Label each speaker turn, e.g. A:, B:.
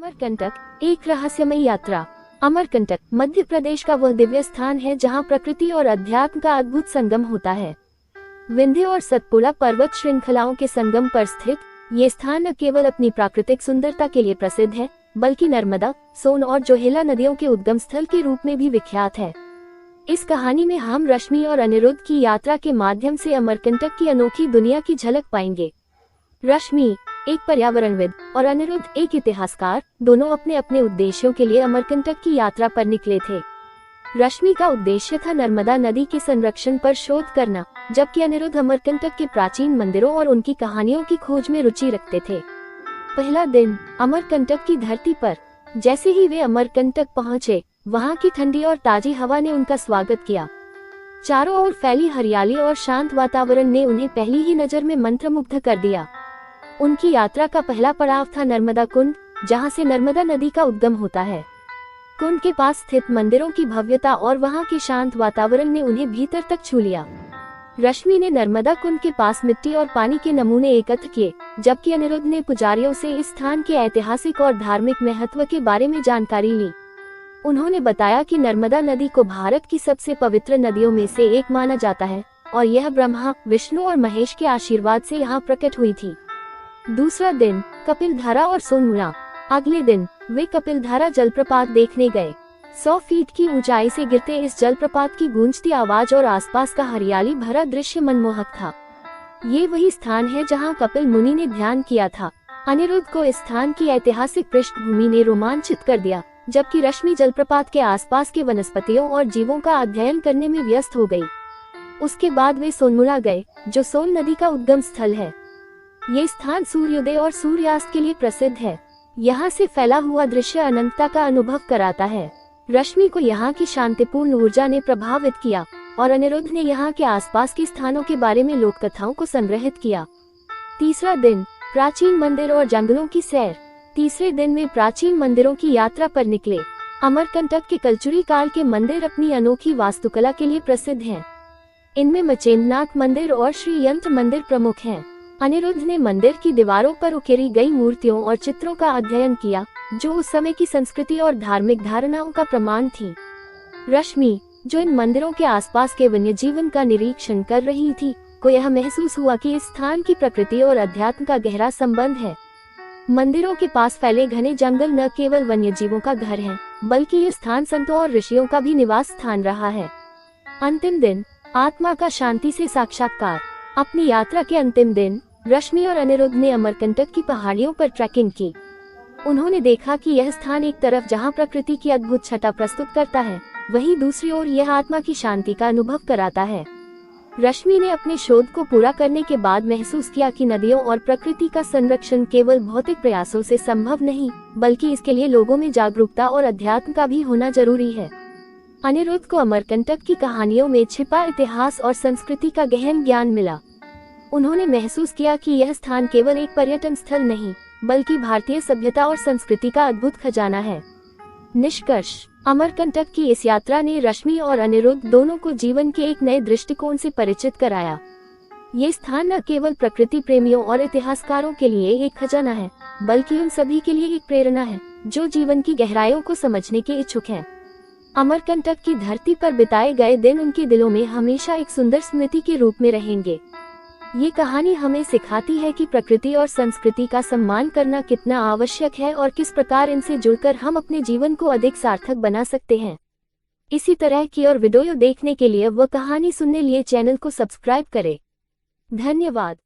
A: अमरकंटक एक रहस्यमय यात्रा। अमरकंटक मध्य प्रदेश का वह दिव्य स्थान है जहां प्रकृति और अध्यात्म का अद्भुत संगम होता है। विंध्य और सतपुड़ा पर्वत श्रृंखलाओं के संगम पर स्थित ये स्थान न केवल अपनी प्राकृतिक सुंदरता के लिए प्रसिद्ध है, बल्कि नर्मदा, सोन और जोहेला नदियों के उद्गम स्थल के रूप में भी विख्यात है। इस कहानी में हम रश्मि और अनिरुद्ध की यात्रा के माध्यम से अमरकंटक की अनोखी दुनिया की झलक पाएंगे। रश्मि एक पर्यावरणविद और अनिरुद्ध एक इतिहासकार, दोनों अपने अपने उद्देश्यों के लिए अमरकंटक की यात्रा पर निकले थे। रश्मि का उद्देश्य था नर्मदा नदी के संरक्षण पर शोध करना, जबकि अनिरुद्ध अमरकंटक के प्राचीन मंदिरों और उनकी कहानियों की खोज में रुचि रखते थे। पहला दिन अमरकंटक की धरती पर। जैसे ही वे अमरकंटक पहुंचे, वहां की ठंडी और ताजी हवा ने उनका स्वागत किया। चारों ओर फैली हरियाली और शांत वातावरण ने उन्हें पहली ही नजर में मंत्रमुग्ध कर दिया। उनकी यात्रा का पहला पड़ाव था नर्मदा कुंड, जहां से नर्मदा नदी का उद्गम होता है। कुंड के पास स्थित मंदिरों की भव्यता और वहां के शांत वातावरण ने उन्हें भीतर तक छू लिया। रश्मि ने नर्मदा कुंड के पास मिट्टी और पानी के नमूने एकत्र किए, जबकि अनिरुद्ध ने पुजारियों से इस स्थान के ऐतिहासिक और धार्मिक महत्व के बारे में जानकारी ली। उन्होंने बताया कि नर्मदा नदी को भारत की सबसे पवित्र नदियों में से एक माना जाता है और यह ब्रह्मा, विष्णु और महेश के आशीर्वाद से यहाँ प्रकट हुई थी। दूसरा दिन कपिलधारा और सोनमुड़ा। अगले दिन वे कपिलधारा जलप्रपात देखने गए। 100 फीट की ऊंचाई से गिरते इस जलप्रपात की गूंजती आवाज और आसपास का हरियाली भरा दृश्य मनमोहक था। ये वही स्थान है जहां कपिल मुनि ने ध्यान किया था। अनिरुद्ध को इस स्थान की ऐतिहासिक पृष्ठभूमि ने रोमांचित कर दिया, जबकि रश्मि जलप्रपात के आसपास के वनस्पतियों और जीवों का अध्ययन करने में व्यस्त हो गई। उसके बाद वे सोनमुड़ा गए, जो सोन नदी का उद्गम स्थल है। ये स्थान सूर्योदय और सूर्यास्त के लिए प्रसिद्ध है। यहाँ से फैला हुआ दृश्य अनंतता का अनुभव कराता है। रश्मि को यहाँ की शांतिपूर्ण ऊर्जा ने प्रभावित किया और अनिरुद्ध ने यहाँ के आसपास के स्थानों के बारे में लोक कथाओं को संग्रहित किया। तीसरा दिन प्राचीन मंदिर और जंगलों की सैर। तीसरे दिन में प्राचीन मंदिरों की यात्रा पर निकले। अमरकंटक के कलचुरी काल के मंदिर अपनी अनोखी वास्तुकला के लिए प्रसिद्ध हैं। इनमें मचेंद्रनाथ मंदिर और श्री यंत्र मंदिर प्रमुख हैं। अनिरुद्ध ने मंदिर की दीवारों पर उकेरी गई मूर्तियों और चित्रों का अध्ययन किया, जो उस समय की संस्कृति और धार्मिक धारणाओं का प्रमाण थी। रश्मि, जो इन मंदिरों के आसपास के वन्य जीवन का निरीक्षण कर रही थी, को यह महसूस हुआ कि इस स्थान की प्रकृति और अध्यात्म का गहरा संबंध है। मंदिरों के पास फैले घने जंगल न केवल वन्य जीवों का घर है, बल्कि ये स्थान संतों और ऋषियों का भी निवास स्थान रहा है। अंतिम दिन आत्मा का शांति से साक्षात्कार। अपनी यात्रा के अंतिम दिन रश्मि और अनिरुद्ध ने अमरकंटक की पहाड़ियों पर ट्रैकिंग की। उन्होंने देखा कि यह स्थान एक तरफ जहां प्रकृति की अद्भुत छटा प्रस्तुत करता है, वहीं दूसरी ओर यह आत्मा की शांति का अनुभव कराता है। रश्मि ने अपने शोध को पूरा करने के बाद महसूस किया कि नदियों और प्रकृति का संरक्षण केवल भौतिक प्रयासों से संभव नहीं, बल्कि इसके लिए लोगों में जागरूकता और अध्यात्म का भी होना जरूरी है। अनिरुद्ध को अमरकंटक की कहानियों में छिपा इतिहास और संस्कृति का गहन ज्ञान मिला। उन्होंने महसूस किया कि यह स्थान केवल एक पर्यटन स्थल नहीं, बल्कि भारतीय सभ्यता और संस्कृति का अद्भुत खजाना है। निष्कर्ष, अमरकंटक की इस यात्रा ने रश्मि और अनिरुद्ध दोनों को जीवन के एक नए दृष्टिकोण से परिचित कराया। ये स्थान न केवल प्रकृति प्रेमियों और इतिहासकारों के लिए एक खजाना है, बल्कि उन सभी के लिए एक प्रेरणा है, जो जीवन की गहराइयों को समझने के इच्छुक हैं। अमरकंटक की धरती पर बिताए गए दिन उनके दिलों में हमेशा एक सुंदर स्मृति के रूप में रहेंगे। ये कहानी हमें सिखाती है कि प्रकृति और संस्कृति का सम्मान करना कितना आवश्यक है और किस प्रकार इनसे जुड़कर हम अपने जीवन को अधिक सार्थक बना सकते हैं। इसी तरह की और वीडियो देखने के लिए व कहानी सुनने लिए चैनल को सब्सक्राइब करें। धन्यवाद।